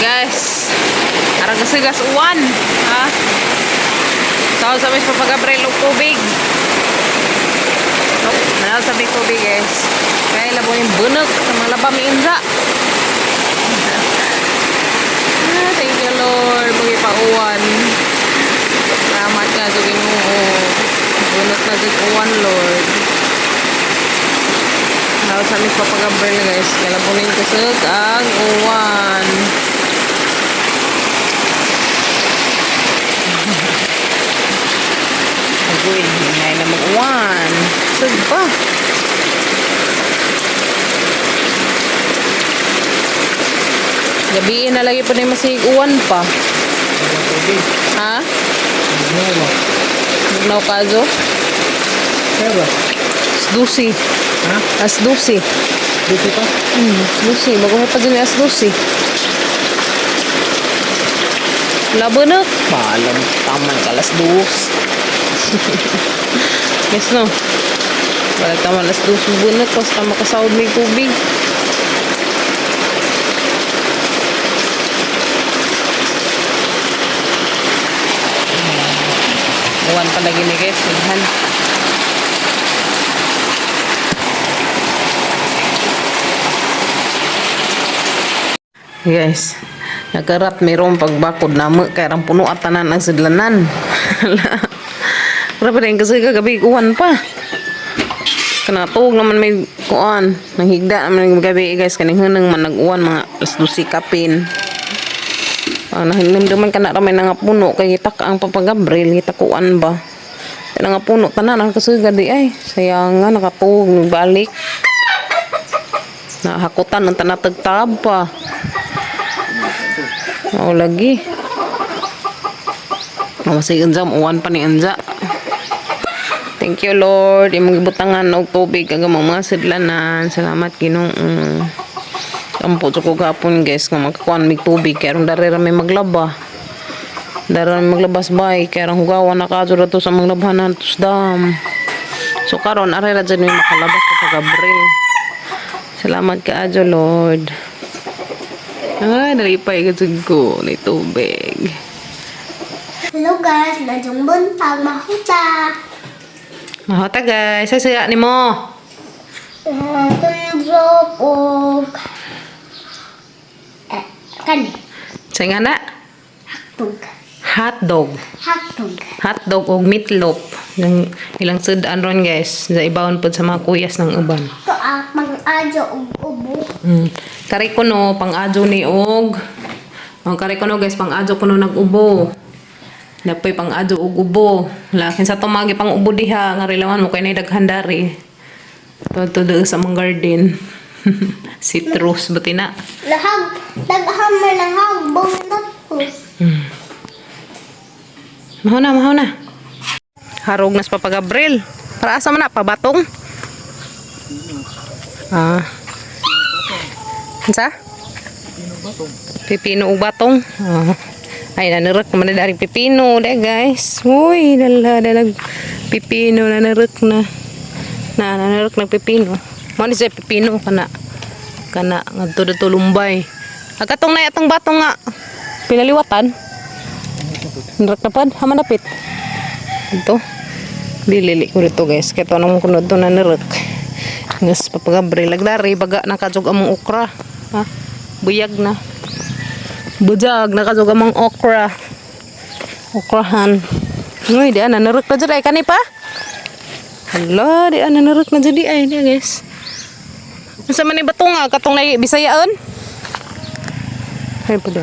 Guys, arang kasigas uwan, ha? Tawag sa mis papagabrel og tubig. Nanaw sa tubig, guys. Kaya labo yung bunok sa mga labang inza. Thank you, Lord. Bagi pa uwan. Salamat ka sa Ginoo. Bunok na sa uwan, Lord. Nanaw sa mis papagabrel, guys. Kaya labo yung kasag ang uwan. Agoy, hinay na mag-uwan. Sag pa. Gabiin na lagi pa na yung masig-uwan pa. Ha? Magnaw ka, Jo? Asdusi. Ha? Asdusi. Dito pa? Asdusi. Baguhay pa dyan yung asdusi. Labo na. Palam, taman kalas dos. Yes, no? Wala taman alas dos bunot. Tapos tama kasawad may tubig. Uwan pa lagi ni guys. Naghan. Guys, nagkarat mayroong pagbakod na mo kaya rang puno at tanan ang sidlanan. Grabe rin kasi kagabi uwan pa. Kanatog naman may kuan. Nanghigda naman yung gabi guys. Kaning hunang man nag-uwan mga alas 12 kapin. Nahinimduman ka na ramay na nga puno. Kaya gitak ang papagabril. Gitakuan ba. Kaya nga puno tanan ang kasuga di ay. Sayang nga nakatug. Balik. Nahakutan ng tanatagtab pa. Oo lagi. Masay unza. Uwan pa ni unza. Thank you Lord. Imong gibutangan og tubig kag mga sidlanan. Salamat Ginoo. Ampo ko gapon guys nga magkuan mig tubig kay aron dari ra may maglaba. Dari ra may maglabas bay kay aron hugawan na kadto ra to sa mga labhanan tus dam. So karon ari ra jud may makalabas sa pagabril. Salamat kaayo Lord. Nalipay gud ko ni tubig. Hello guys, najong buntag mahuta. Mahota guys, saya ni mo. Kunjok kani. Saya na Tug. hotdog. Hatog. Hotdog og meatloaf. Ng ilang sudan ron guys. Sa ibawon pod sa mga kuyas ng uban. To pang-adyo og ubo. Kari ko no, pang-adyo ni og. Kari ko no guys, pang-adyo ko no nag-ubo. Napay pang-adyo og ubo. Lakin sa tumagi pang-ubo diha. Nga rilawan mo kay na daghandari. Todo sa mga garden. Citrus, buti na. Lahag. Daghammer lahag. Bunot ko. Mahaw na. Harog na sa papagabril. Para asa man na, pabatong? Ansa? Pipino ug batong. Ay, nanarek naman na dari pipino. Dahil guys. Uy, dalag pipino. Nanarek na. Nanarek na pipino. Mani siya pipino kana. Kana, nga tulumbay. Agkatong na atong batong nga. Pinaliwatan. Nanarek na pad. Haman napit. Ito. Dilili ko rito guys. Kaya ito anong kunod ito nanarek. Ngas papagabril. Lagdari. Baga nakajog among okra. Ha? Buyag na. Bujag, nakasog amang okra. Okrahan. Uy, di ana naruk na dyan ay kani pa. Hala, di ana naruk na dyan di ay. Di guys. Nasa man iba nga, katong na Bisayaon. Ay po di.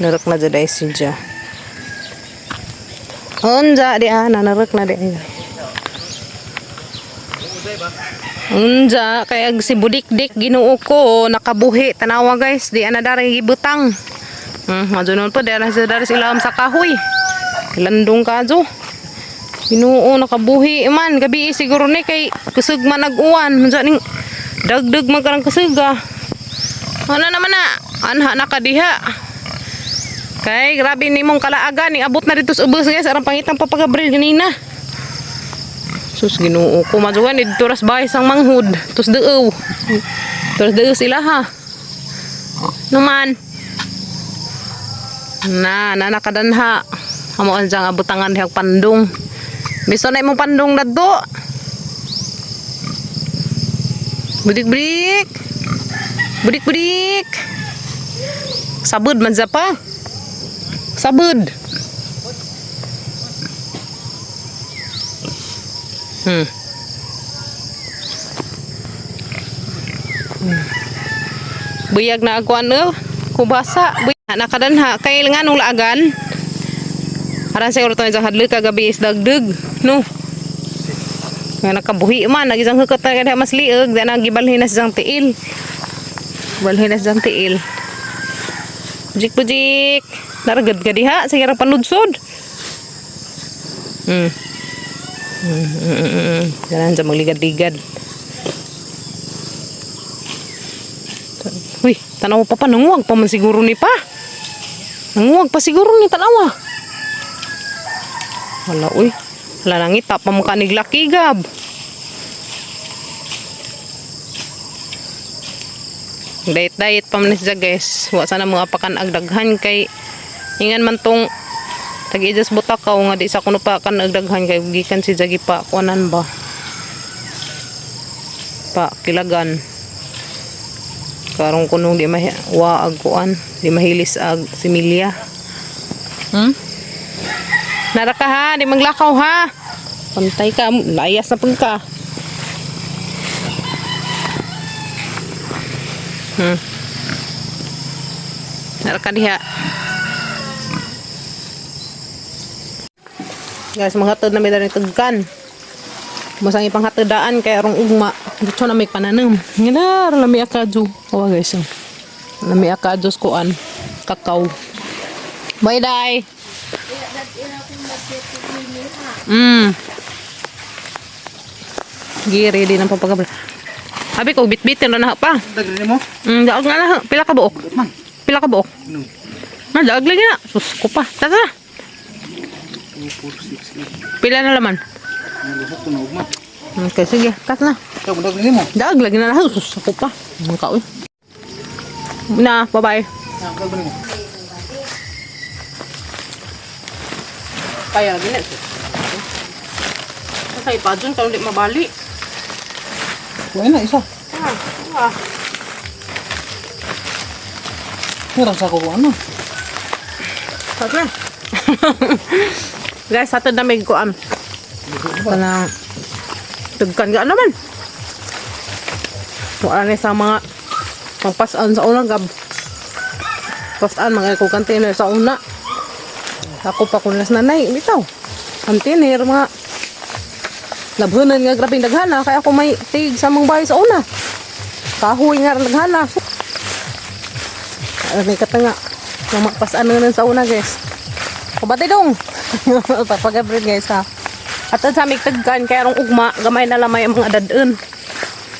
Naruk na dyan ay sidya. Unja, di ana, naruk na di ay. Unja, kaya si Budikdik Ginoo ko, nakabuhi. Tanawa guys, di ana dari ibutang. Madyo nun po, dahil dari sila sa kahoy. Landong kadyo. Ginoo, nakabuhi man. Gabi siguro ni kay kusog man nag-uwan. Madyo dagdag magkarang kusuga. Ano naman na? Anha na kadiha. Kay grabe ni mong kalaagan. Abot na dito sa ubos guys. Arang pangitang papagabril ganina. Sus Ginoo ko. Madyo nga dito ras bahay sang manghud. Tus deew. Tus deew sila ha. Naman. Na nakadanha. Amo anjang abutangan diha pandung. Biso na imong pandung dadto. Budik-budik. Budik-budik. Sabud man sa pa. Sabud. Buyag na ako ano. Kubasa. Buyag nakadanha. Kay nga nung laagan. Aran siguro to sa hadlok kagabi is dagdag. No. Nga nakabuhi man. Nagisang hukot na kada mas liog. Dahil nagibalhin na siyang tiil. Balhin na siyang tiil. Bujik-bujik. Naragad ka diha. Sige rang panudsod. Jangan sa magligad-ligad. Uy, tanaw pa nanguwag pa man siguro ni pa. Nanguwag pa siguro ni tanawa. Wala, uy. Wala nangita pa mukha niglakigab. Diet-diet pa man siya guys. Wa sana mga pakan agdaghan kay ingan man tong tag-ijas butakaw nga di sa kuno pa kan agdaghan kay gikan si Jagi pa kuanan ba. Pa kilagan. Karong kunong di wa ag kuan, di mahilis ag similya. Nara ka ha, di maglakaw ha. Pantay ka, layas na pun ka. Nara ka diha. Guys, manghatod na may daring tagkan. Masang ipanghatodaan kay arong ugma. Dito na may pananam. Ngidar, lami akadyo. Awa guys, lami akadyo kuan. Kakao. Bye, day. Giri din ang papagabal. Sabi ko bit-bitin na pa. Dagli mo? Daog nga na. Pila ka buok? Pila ka buok? No. Daog lagi na. Sus ko pa. Tata. 2, 4, 6, 8. Pila na laman? Nagusap to na ugma. Okay, sige. Kat na. Ikaw, dagli mo? Daog lagi na lang. Sus ko pa. Mga kaoy. Na, bye-bye. Dagli mo. Kaya gina. Kasi pa dun kalau di mabali. Kuha na, isa. Meron sa kukuha na. Satu. Guys, satu na may kuan. Kanang tugkan ga naman. Wala na sa mga pangpasan sa unang gab. Pasan mga container sa una. Ako pa kunas nanay bitaw. Container mga labhunan nga grabing daghana kaya ako may tig sa mong bahay sa una. Kahoy nga daghana. May katanga. Mapasan nga sa una guys. Kabati dong. Papagabrid guys ha. At sa aming tagkan kaya rong ugma gamay na lamay ang mga dadun.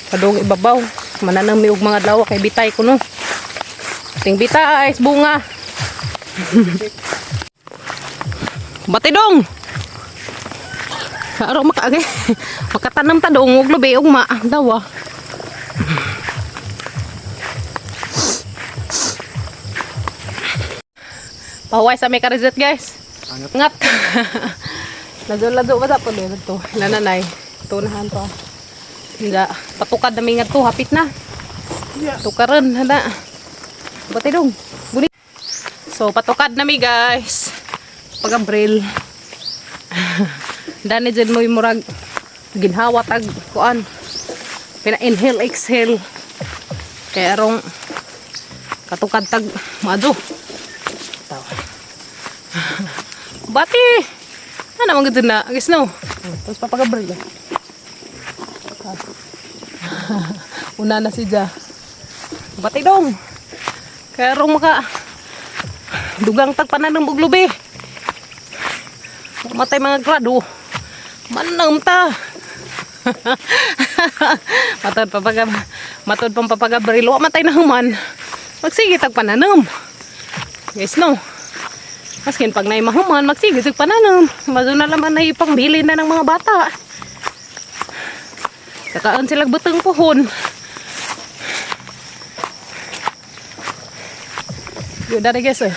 Padong ibabaw. Mananang may ugma nga dalawa kay bitay ko no. Ting bita ay bunga. Bati dong. Araw makaagay. Makatanam ta dong ug lubi ugma dawa. Pahuway sa may karizet guys. Ngat. Lado-lado ba sa po dito? Nananay. Tunahan pa. Hindi. Patukad na may nga to. Hapit na. Tukaran. Handa. Bati dong. Buni. So, patukad na may guys. Pag-abril. Dani dyan mo yung murag. Ginhawa tag. Kuan. Pina-inhale, exhale. Kaya arong katukad tag. Mado. Bati. Ano naman ganda na? Agis no. Tapos papagabril. Una na si Ja. Bati dong. Kaya rong maka dugang tagpanan ng buglubi. Matay mga grado. Manam ta. Matod pang papagabril. Wa matay na human. Magsige tagpananam. Guys no. Maskin pag naimahuman, magsige tagpananam. Mazo na laman na ipangbili na ng mga bata. Kakaan sila butang puhon. Yun dari guys eh.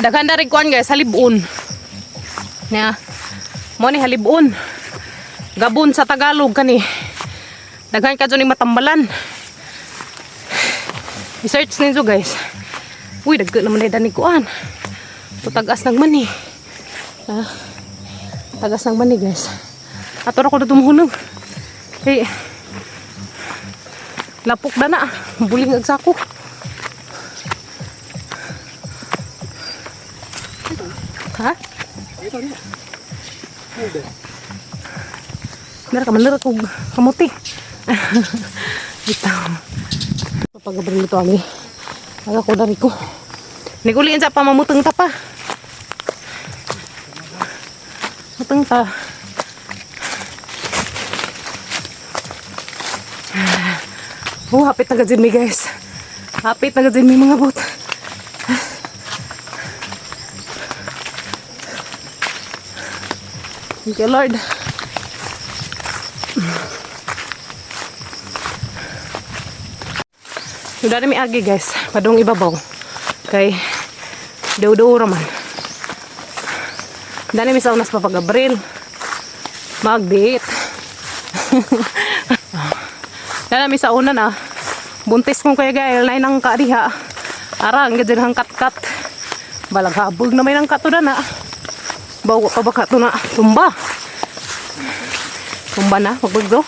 Daghan dari kuan guys, halibon. Nya. Mo ni halibon. Gabon sa Tagalog kani. Daghan ka ni matambalan. I-search ninyo guys. Uy, daghan naman na ni kuan. Tagas ng mani. Tagas ng mani guys. Ato ra ko na tumuhunog. Hey. Lapok na na. Buling ag sako. Ha? Nara ka manira kog kamuti. Ito. Pagabring ito ami. Aga ko dari ko. Niguliin sa pamamuteng ta pa. Muteng ta. Hapit na gajin mi guys. Hapit na gajin mi mga bot. Thank you Lord. Sudah na mi agi guys. Padung ibabaw. Kay daw-daw raman. Dani mi sa unas papagabril. Mag-date. Dani mi sa una na. Buntis kong kaya gayal na inang kaariha. Arang gadyan hang kat-kat. Balaghabog na may nang kato na. Bawa pa baka to na. Tumba. Tumba na. Magbagdo.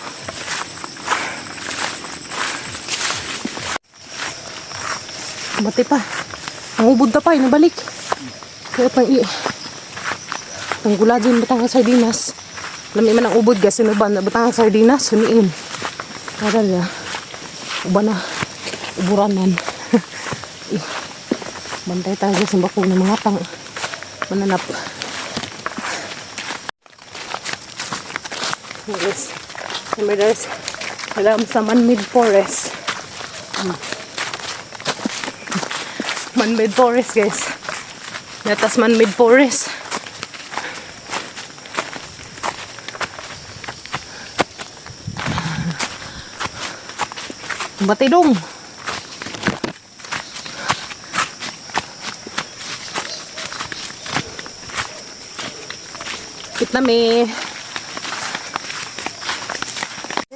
Mati pa. Ang ubod na pa. Inabalik. Kaya pang tanggula dyan batang sardinas. Lami man ang ubod guys. Sinuban na batang sardinas. Suniin. Kaya na. Uba na. Uburanan. Bantay tayo sa bako ng mga pang mananap. Yes. Remember there's sa man-made forest. Man-made forest guys. Natas man-made forest. Batidong. Kita mi.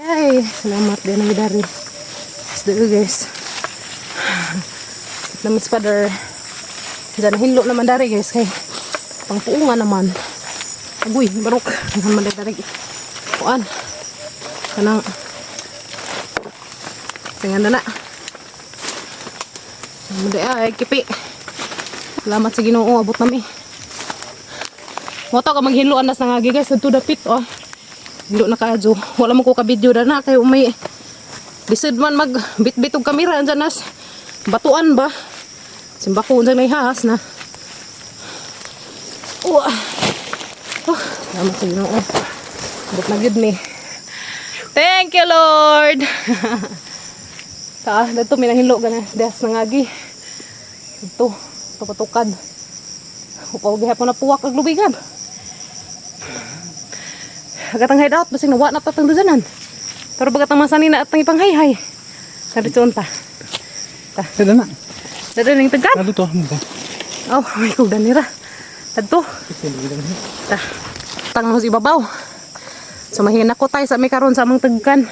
Ay, selamat din ang dari. Sedih guys. Kita mi spider. Diyan hinlo naman dari guys kay pangpuungan naman. Agoy, barok naman dari. Kuan. Kanang tingnan na. Muday ay kipi. Salamat sa Ginoo abot nami. Mo to ka maghilo anas na nga guys adto dapit oh. Hilo na kaadyo. Wala mo ko ka video na kay may bisud man mag bit-bitog kamera andyan nas batuan ba. Simbako unsa may has na. Oh. Salamat sa Ginoo. Abot na gid mi. Thank you Lord. Dito may nahilo gana des nangagi ito patukad upaw gihapon na puwak ag lubigan agatang hideout basing nawa na tatang duzanan pero bagatang masani na atang ipanghayhay kaditson ta Dada na. dada ning tegan Dado to. oh may kudan nira adto ta tangos ibabaw so mahina ko tay sa may karon sa among tegan.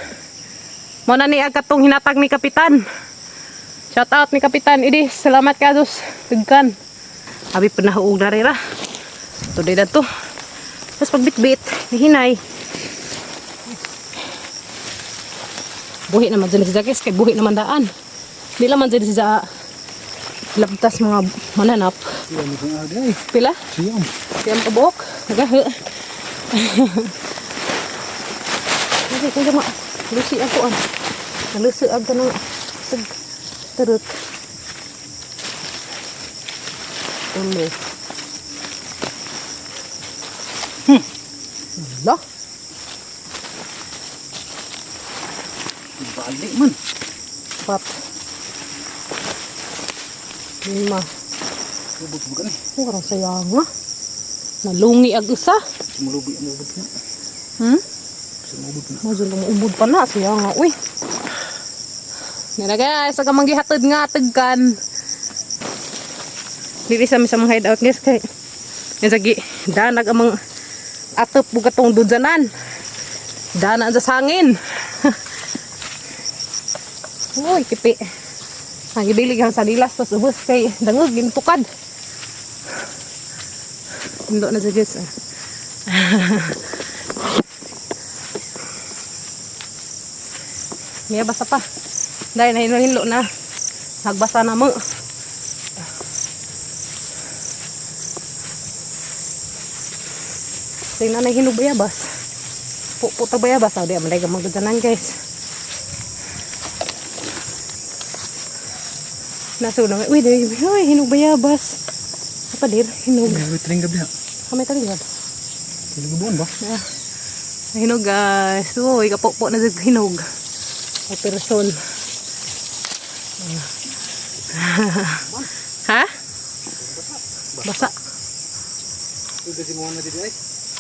Mo na ni agatong hinatag ni Kapitan. Shout out ni Kapitan Idi. Salamat ka dos. Tugkan. Abi panahuog na rira. Today na to. Tapos pagbitbit, hinay. Buhi naman dyan si Zakis. Kay buhi naman daan. Di naman dyan si Za. Labtas mga mananap. Pila? Siyam kabok. Nagahe. Kasi kung jama. Lusi ako Lusi ako ng terut. Ini. Lah. Balik man. 4. 5. Ubod bukan eh. Orang sayang ah. Nalungi ag isa. Sumulubi ang ubod na. Sumubod na. Majon lang ubod pa na sayang nga. Uy. Nila guys, aga manggihatid nga tagkan. Dili sa mga hideout guys kay yan sagi danag amang atop bugat tong dudyanan. Dana sa sangin. Uy, kipi. Ang ibilig ang sanilas tas ubos kay dangog gintukad. Indo na sa guys. Miya basa pa. Dahil na hinlo na. Nagbasa na mo. Tingnan na hinog bayabas. Puta bayabas. Di amalay ka magdadanan guys. Nasunod. Uy, hinog bayabas. Apa dir? Hinog. May talinggab niya. Kamay talinggab. Talinggabon ba? Hinog guys. Uy, kapokpo na sa hinog. Ay person. Ha? Basa. Ito si Moana dito ay.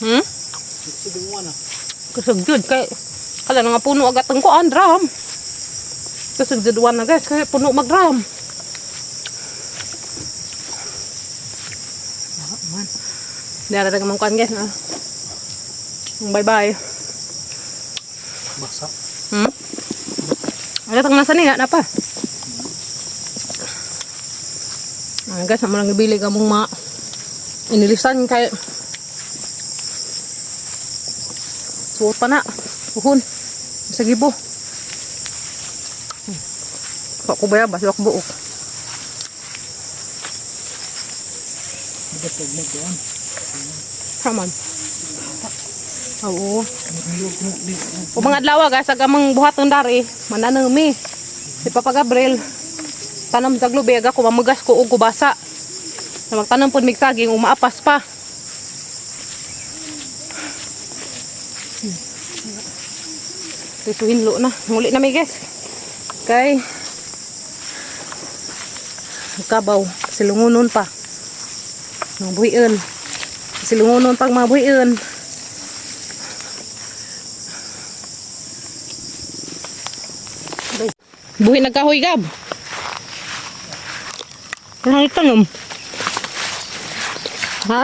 Ito si Moana. Kasagyod kay kala nga puno agad ang kuan drum. Kasagyaduan na guys kay puno mag-drum. Man. Dara dagang man kuan guys na. Bye-bye. Basa. Ada tang nasa ni nga na pa. Guys, naman lang ibili ka mong inilisan kay suot pa na uhon sa gibo. Pak ko bayabas wak buok. Saman. Oo. O mga adlaw guys, agamang buhat ng dari, mananami. Si Papa Gabriel tanam sa glubeg ako mamugas ko og kubasa. Na magtanam pud mig saging umaapas pa. Ito hinlo na. Muli na mi guys. Kay kabaw silungunon pa. Mga buhian. Silungunon pag mga buhian. Buhi nagkahoy gab. Ang tanong. Ha?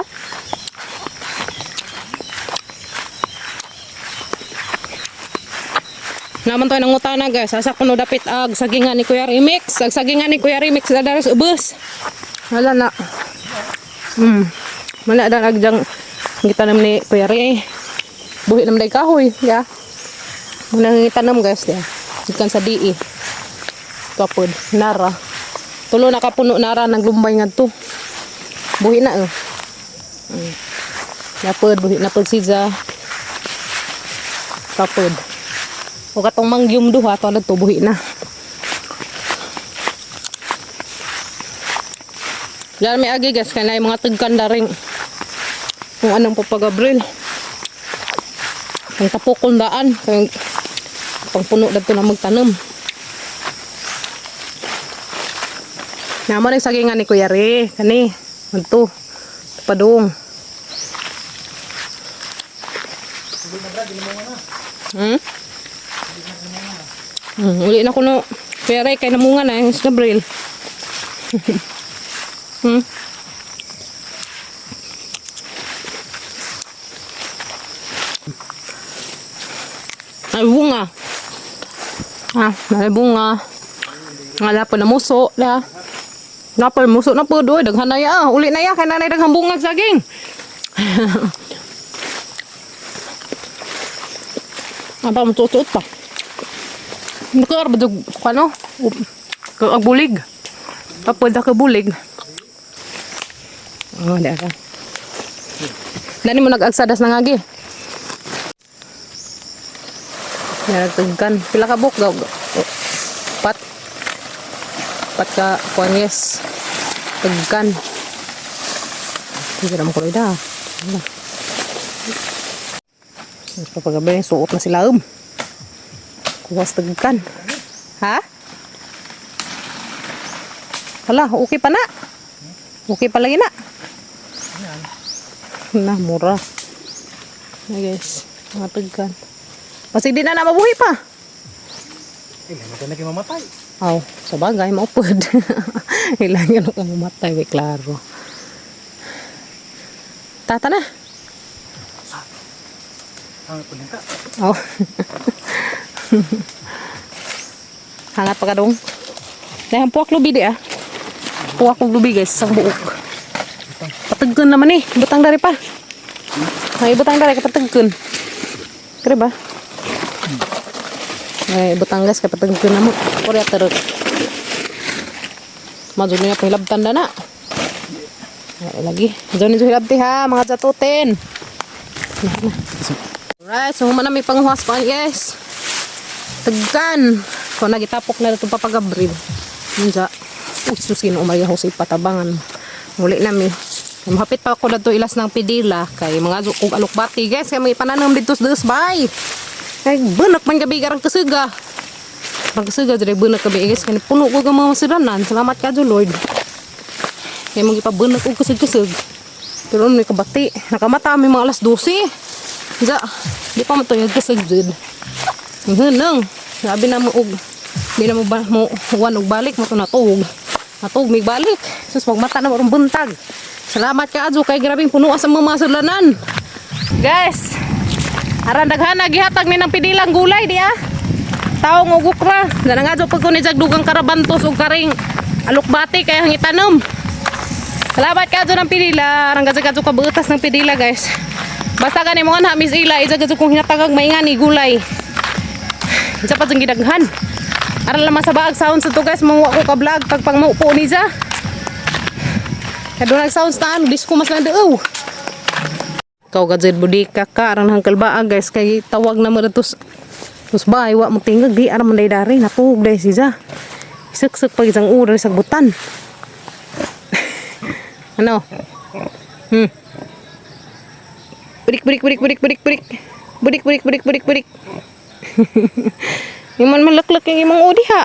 Naman tayo ng utana guys. Asa kuno dapit ag sagingan ni Kuya Remix. Ag sagingan ni Kuya Remix na daras ubos. Wala na. Wala na ag jang gitanam ni Kuya Re. Buhi naman day kahoy. Ya. Muna ngitanam guys. Ya. Ikan sa DE. Kapod. Nara. Tulo nakapuno nara naglumbay nga to. Buhi na napod buhi napod siya. Kapod. O katong mangyum duha to to buhi na. Yan may agi guys kanay mga tugkanda ring. Kung anong Papa Gabriel. Ang tapokon daan kay pangpuno dadto na magtanom. Naman ang sagingan ni Kuya Re. Kani. Manto. Padung. Uli na ko no. Kuya Re. Kaya namunga na. Yung Gabriel. Ay bunga. May bunga. Ngala po na muso. Napal muso na po doy daghan na ya uli na ya kay nanay daghang bungag saging. Apa mo tutot pa. Nakar badug kano kag bulig. Tapos da ka bulig. Oh, da ka. Dani mo nag-agsadas na ngagi. Ya tugkan pila ka buk daw. Pat ka kuanyes tugkan. Hindi naman ko rin da. Papa Gabriel suot na sila kuwas tugkan. Ha? Hala, okay pa na. Okay pa lagi na. Na, mura. Na guys, mga tugkan. Pasig di na mabuhi pa. Ilan na kayo mamatay. Aw, sa bagay, maupod. Ilan yan ako mamatay, klaro. Tata na. Hangat pa nita. Oh. Hangat pa ka dong. Dahil puwak lubi di ah. Puwak kong lubi guys, isang buok. Patagkan naman eh, butang dari pa. Ay, butang dari kapatagkan. Kaya ba? Ay, butang guys kapatagkan naman. Korea teruk. Maju niya pang hilabtan na. Ay, lagi. Diyan niyo hilabti ha, mga jatutin. Alright, so humana may panghuwas pa guys. Tagkan. Kung nagitapok na ito papagabrid. Nja. Susin umay ho sa ipatabangan. Muli nami. Mahapit pa ako na to ilas ng pidila. Kay mga kung alukbati guys. Kaya may pananam dito sa bay. Kay bunak man gabi garang kasuga. Garang kasuga jadi bunak gabi guys. Kaya puno ko mga masiranan. Salamat ka jo Lord. Kaya mga ipabunak ko kasug-kasug. Pero may kabati. Nakamata may mga alas 12. Ja, di pa mo to yung kasagdud. Nang, sabi na mo, di na mo og balik mo to natug. Natug, may balik. Sus, magmata na mo buntag. Salamat ka, Adjo, kay grabing puno sa mga sulanan. Guys, aran daghana gihatag ni ng pidilang gulay, di ah. Taong ugukra. Ganang Adjo, pag kung dugang karabantos o karing alukbati, kaya hangitanom. Salamat ka, Adjo, ng pidila. Arang Adjo kabutas ng pidila, guys. Basta gani mo nga Miss Ila, isa gadyo kong hinatagag maingan ni gulay. Isa pa dyan gidaghan. Aral naman sa baag sounds ito guys, manguha ko ka vlog pag pang maupo ni Za. Kaya doon nag-sounds taan, disco mas lang daw. Kau gadzid budika ka, arang hangkal baag guys, kay tawag na mo tos bahay, wa mo tingag, di aram manday dari, natug day si Za. Isuk-suk pag isang ura, isang butan. Ano? Budik. Iman malak-lak yung imong udi ha.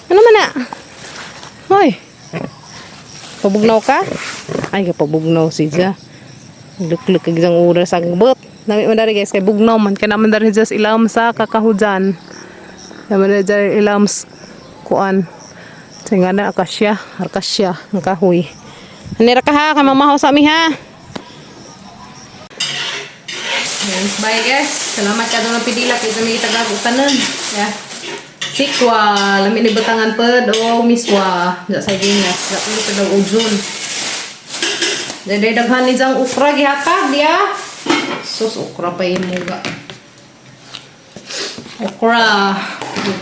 Ano man na? Hoy. Pabugnaw ka? Ay, kapabugnaw si Za. Luk-luk yung isang ura sa gbot. Nami mo dari guys, kay bugnaw man. Kaya naman dari just ilam sa kakahujan. Naman dari ilam kuan. Sa nga na akasya, ang kahoy. Anira ka ha, kamamahaw sa amin ha. Bye guys. Salamat ka doon ng pidila. Kita may itagag-utanan. Yeah. Sikwa. Lamin ni batangan pa. O miswa. Sa sardinas. Sa ulit daw ujun. Jadi daghan ni jang ukra gihatag dia. Sus ukra pa yun mga. Ukra.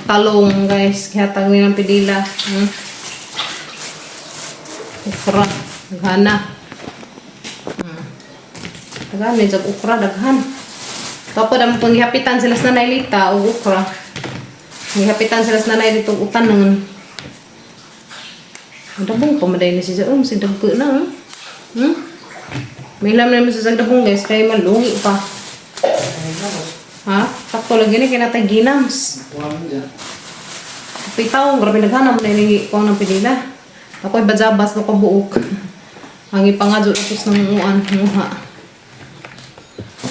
Talong guys. Gihatag ni ng pidila. Ukra. Daghan na. Daghan ni jang ukra. Daghan. Tapos naman kung gihapitan sila sa nanay lita o ukra. Gihapitan sila sa nanay dito utan naman. Ang dabong pamaday na siya. Si dagko na. May lam naman sa dabong guys. Kaya malungi pa. Ha? Takto lagi na kinatay ginams. Pitaw. Grabe naghanap na yung ikaw ng pinila. Ako'y bajabas na kabuok. Ang ipangadyo tapos ng uan. Muha.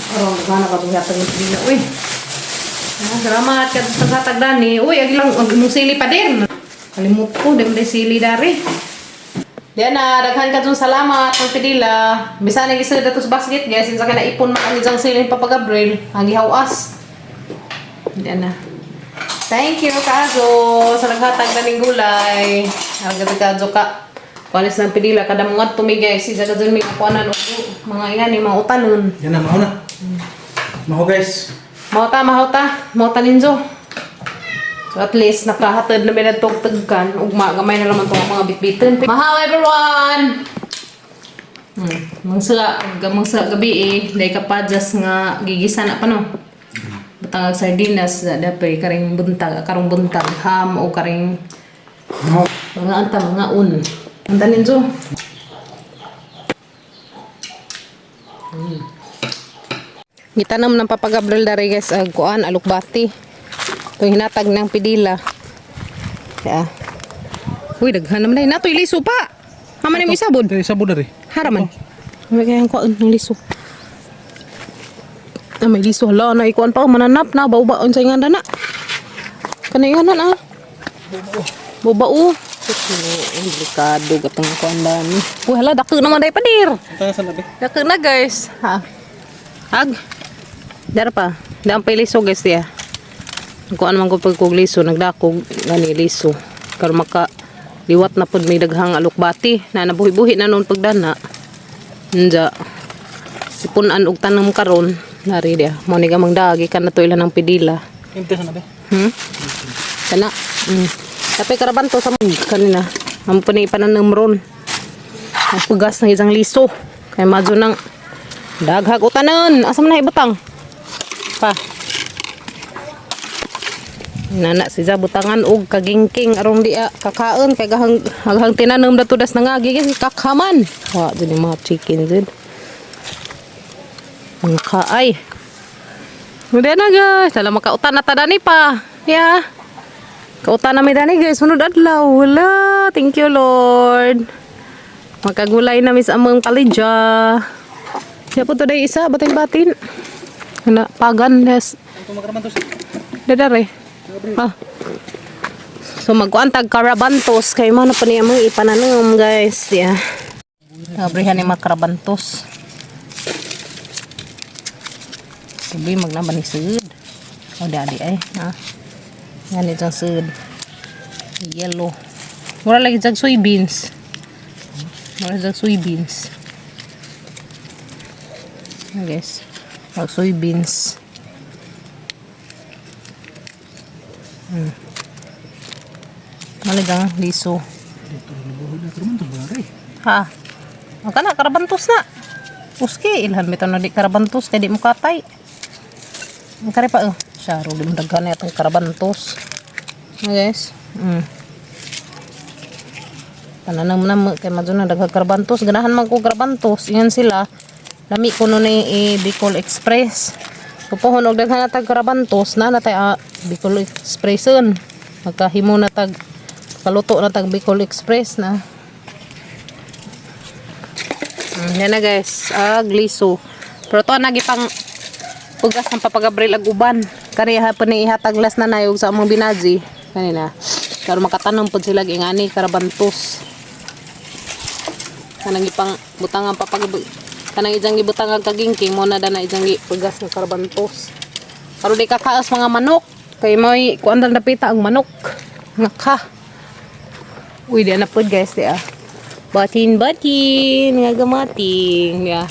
Arong nagana ka itong hatag ng pinila. Uy. Salamat ka itong hatag dani. Uy, agilang mong sili pa din. Kalimut ko. Di mo din sili dari. Diyan na. Daghan ka itong salamat ng pinila. Bisa na gisag dito sa basket guys. Sinsa ka na ipon makang isang sili pa pag-Gabriel. Ang ihawas. Diyan na. Thank you Kazo sa naghatag daning gulay. Ang Kazo ka. Panis ng pinila. Kada mga tumigay. Sisa ka dyan may kapuanan. Mga iyan yung mga utanon. Yan na, maho na. Maho guys. Mahota ninjo. So at least nakahatid na minatog tagkan. Ugma, gamay na naman itong mga bitbitin. Mahaw everyone! Mangsa gabi eh. Dahil kapadjas nga gigisa na pa no. Batang sardinas. Dapay karong buntag. Ham o karing mga anta, mga un. Anta ninjo. Gitanam ng papagabril dari guys kuan alukbati. Ito hinatag ng pidila. Yeah. Uy, daghan naman na. Nato'y liso pa. Haman yung isabod. Isabod dari. Haraman. May kaya yung kuan ng liso. May liso. Hala, na ikuan pa. Mananap na. Bau-baon sa ingan na. Kanayanan ah. Bau-bau. Delikado gatong kuan ni. Hala dako naman day padir. Ito na sa labi. Dako na guys. Ha. Hag. Dar pa. Daan pa liso guys dia. Kuan man ko pagkog liso nagdakog gani liso. Karon maka liwat na pud may daghang alukbati na nabuhi-buhi na noon pagdana. Nja. Sipunan og tanom karon nari dia. Mo ni gamang dagi kan nato ilan ang pidila. Ito sa labi. Kana. Tapi karaban to sa kanina. Amo pa ni pananam ron. Ang pugas ng isang liso. Kay madyo nang daghag utanon. Asam na ibutang. Pa. Nana si butangan og kagingking arong dia kakaon kay gaghang tinanom dato das nangagi kasi kakhaman. Wa jud mga chicken jud. Ang kaay. Udah na guys, sala makautan na tadani pa. Ya. Kautan na mi dani guys, sunod adlaw. Wala, thank you Lord. Makagulay na mis among kalidya. Siya po today isa batin-batin. Ana pagan des. Ito makarabantos. Dadare. Ha. So magkuantag karabantos kay mo na pa niya mong ipananom guys. Ya. Abrihan ni makarabantos. Sabi magnaman ni sud. O dadi ay. Ha. Yan itong sud. Yellow. Mura lagi jag soybeans. Mura jag soybeans. Guys. Mag soybeans. Malagang liso. Ha. Ang kana karabantos na. Uski ilhan bitaw na di karabantos kay di mo katay. Ang kare pa Syaro din daghan na itong karabantos. Guys. Pananam na kay madyo na daghang karabantos. Ganahan man ko karabantos. Iyan sila. Lami ko nun Bicol Express. Pupuhon og daghan na tag karabantos na natay Bicol Expresson. Magkahimo na tag kaluto na tag Bicol Express na. Yan na guys. Gliso. Pero to nagipang pugas ng papagabril ag uban. Kani hapon ni ihataglas na nayog sa among binaji kanina. Karon makatanom pud sila ingani karabantos. Kanang ipang butangan kanang ijang gibutang kagingking mo na dana ijang pugas ng karabantos. Karon di kakaas mga manok kay may kuan dal napita ang manok. Ngaka. Uy di na pud guys di Batin-batin nga gamating ya.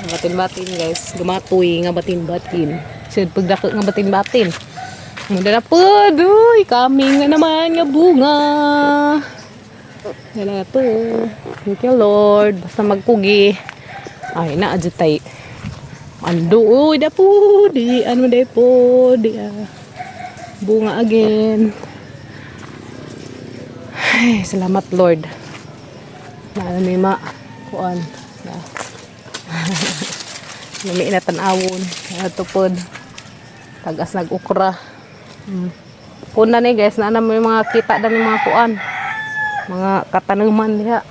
Batin-batin guys, gumatoy nga batin-batin. Sid pagdako nga batin-batin. Muna na po, uy, coming na naman nga bunga. Yan na po. Thank you Lord. Basta magpugi. Ay na adjutay. Ando, uy, da po. Di, ano da po. Di, bunga again. Ay, salamat Lord. May kuan. Lami na tanawon. Ito po. Tagas nag-ukra. Puna ni guys. Na may mga kita na mga kuan. Mga katanuman niya.